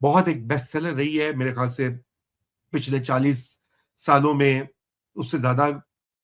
बहुत एक best seller रही है मेरे ख्याल से पिछले 40 सालों में उससे ज़्यादा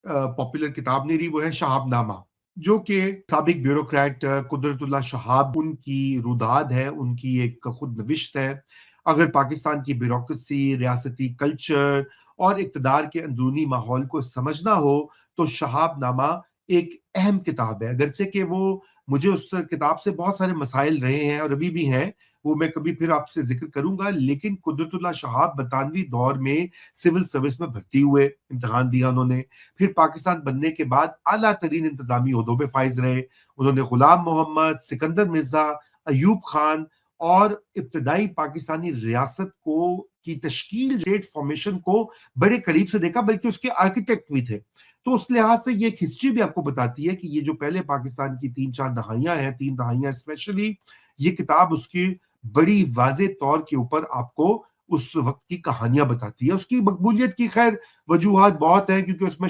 पॉपुलर किताब नहीं रही, वो है शहाबनामा, जो कि साबिक ब्यूरोक्रेट कुदरतुल्लाह शहाब उनकी रुदाद है, उनकी एक खुद-नविश्त है। अगर पाकिस्तान की ब्यूरोक्रेसी, रियासती कल्चर और इक़्तिदार के अंदरूनी माहौल को समझना हो, तो शहाबनामा एक अहम किताब है। अगरचे कि वो मुझे उस किताब से बहुत सारे मसाइल रहे हैं और अभी भी हैं, वो मैं कभी फिर आपसे ज़िक्र करूँगा, लेकिन कुदरतुल्लाह शहाब बरतानवी दौर में सिविल सर्विस में भर्ती हुए, इम्तिहान दिया उन्होंने। फिर पाकिस्तान बनने के बाद आला तरीन इंतज़ामी ओहदों पे फ़ाइज़ रहे। उन्होंने गुलाम मोहम्मद, सिकंदर मिर्ज़ा, अय्यूब खान और इब्तदाई पाकिस्तानी रियासत को की तश्कील, स्टेट फ़ॉर्मेशन को बड़े करीब से देखा, बल्कि उसके आर्किटेक्ट भी थे। तो उस लिहाज से ये एक हिस्ट्री भी आपको बताती है कि ये जो पहले पाकिस्तान की 3-4 दहाइयाँ हैं, 3 दहाइयाँ स्पेशली, ये किताब उसकी बड़ी वाज़ेह तौर के ऊपर आपको उस वक़्त की कहानियाँ बताती है। उसकी मकबूलियत की ख़ैर वजूहात बहुत हैं, क्योंकि उसमें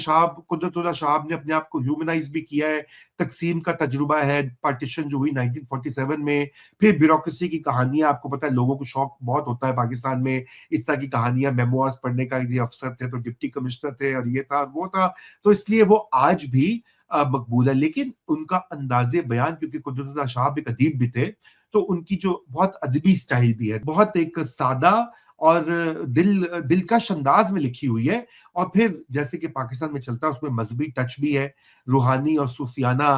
कुदरतुल्लाह शहाब ने अपने आप को ह्यूमनाइज़ भी किया है, तक़सीम का तजुर्बा है, पार्टीशन जो हुई 1947 में, फिर ब्यूरोक्रेसी की कहानियाँ, आपको पता है लोगों को शौक बहुत होता है पाकिस्तान में इस तरह की कहानियाँ, मेमोइर्स पढ़ने का। ये अफ़सर थे तो डिप्टी कमिश्नर थे और ये था, वो था, तो इसलिए वो आज भी मकबूल है। लेकिन उनका अंदाज़े बयान, क्योंकि कुदरतुल्लाह शहाब एक अदीब भी थे, तो उनकी जो बहुत अदबी स्टाइल भी है, बहुत एक सादा और दिलकश अंदाज में लिखी हुई है। और फिर जैसे कि पाकिस्तान में चलता है, उसमें मजहबी टच भी है, रूहानी और सूफियाना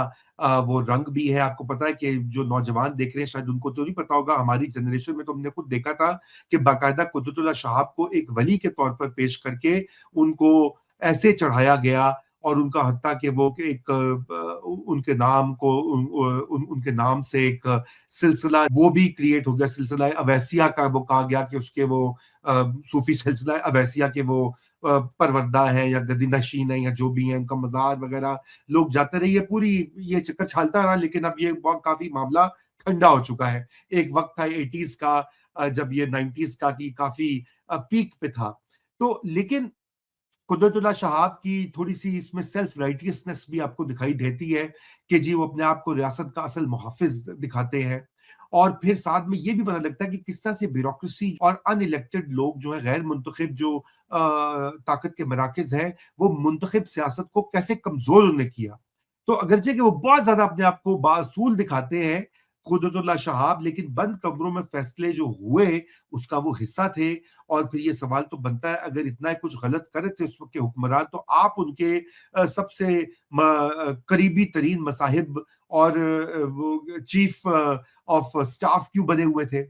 वो रंग भी है। आपको पता है कि जो नौजवान देख रहे हैं, शायद उनको तो नहीं पता होगा, हमारी जनरेशन में तो हमने खुद देखा था कि बाकायदा कुदरतुल्लाह शहाब को एक वली के तौर पर पेश करके उनको ऐसे चढ़ाया गया, और उनका हत्ता कि वो कि एक उनके नाम को उनके नाम से एक सिलसिला वो भी क्रिएट हो गया, सिलसिला अवैसिया का वो कहा गया कि उसके वो सूफी सिलसिला अवैसिया के वो परवरदा है या गद्दी नशीन है या जो भी है, उनका मज़ार वगैरह लोग जाते रहे। ये पूरी ये चक्कर छालता रहा, लेकिन अब ये बहुत काफ़ी मामला ठंडा हो चुका है। एक वक़्त था 80s का, जब ये 90s का कि काफ़ी पीक पे था। तो लेकिन कुदरतुल्लाह शहाब की थोड़ी-सी इसमें सेल्फ राइटियसनेस भी आपको दिखाई देती है कि जी वो अपने आप को रियासत का असल मुहाफ़िज़ दिखाते हैं। और फिर साथ में ये भी पता लगता है कि किस तरह से ब्यूरोक्रेसी और अनइलेक्टेड लोग जो हैं, गैर मुंतखब जो ताकत के मराकज़ हैं, वो मुंतखब सियासत को कैसे कमज़ोर उन्होंने किया। तो अगरचे कि वो बहुत ज़्यादा अपने आप को बाअसूल दिखाते हैं, कुदरतुल्लाह शहाब, लेकिन बंद कमरों में फैसले जो हुए, उसका वो हिस्सा थे। और फिर ये सवाल तो बनता है, अगर इतना कुछ गलत कर रहे थे उस वक़्त के हुक्मरान, तो आप उनके सबसे करीबी तरीन मसाहिब और वो चीफ ऑफ स्टाफ क्यों बने हुए थे?